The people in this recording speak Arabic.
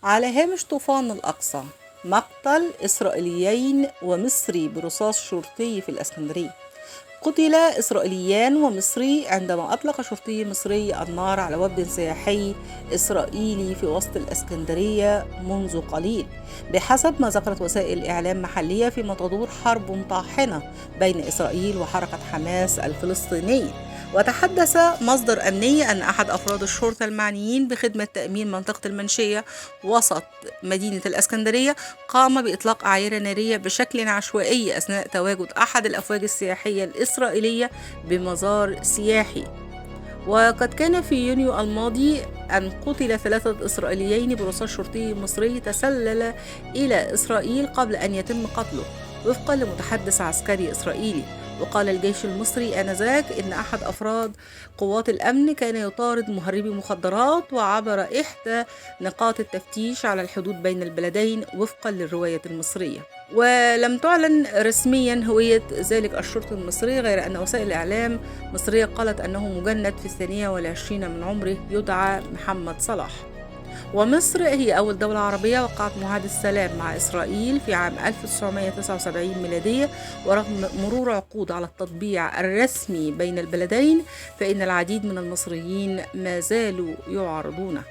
على هامش طوفان الأقصى، مقتل إسرائيليين ومصري برصاص شرطي في الإسكندرية. قتل إسرائيليان ومصري عندما أطلق شرطي مصري النار على وفد سياحي إسرائيلي في وسط الإسكندرية منذ قليل، بحسب ما ذكرت وسائل إعلام محلية، فيما تدور حرب طاحنة بين إسرائيل وحركة حماس الفلسطينية. وتحدث مصدر أمني أن أحد أفراد الشرطة المعنيين بخدمة تأمين منطقة المنشية وسط مدينة الإسكندرية قام بإطلاق أعيرة نارية بشكل عشوائي أثناء تواجد أحد الأفواج السياحية الإسرائيلية بمزار سياحي. وقد كان في يونيو الماضي أن قتل 3 إسرائيليين برصاص شرطي مصري تسلل إلى إسرائيل قبل أن يتم قتله، وفقا لمتحدث عسكري إسرائيلي. وقال الجيش المصري آنذاك إن أحد أفراد قوات الأمن كان يطارد مهربي مخدرات وعبر إحدى نقاط التفتيش على الحدود بين البلدين، وفقا للرواية المصرية. ولم تعلن رسميا هوية ذلك الشرطي المصري، غير أن وسائل إعلام مصرية قالت أنه مجند في 22 من عمره يدعى محمد صلاح. ومصر هي أول دولة عربية وقعت معاهدة السلام مع إسرائيل في عام 1979 ميلادية، ورغم مرور عقود على التطبيع الرسمي بين البلدين، فإن العديد من المصريين ما زالوا يعارضونه.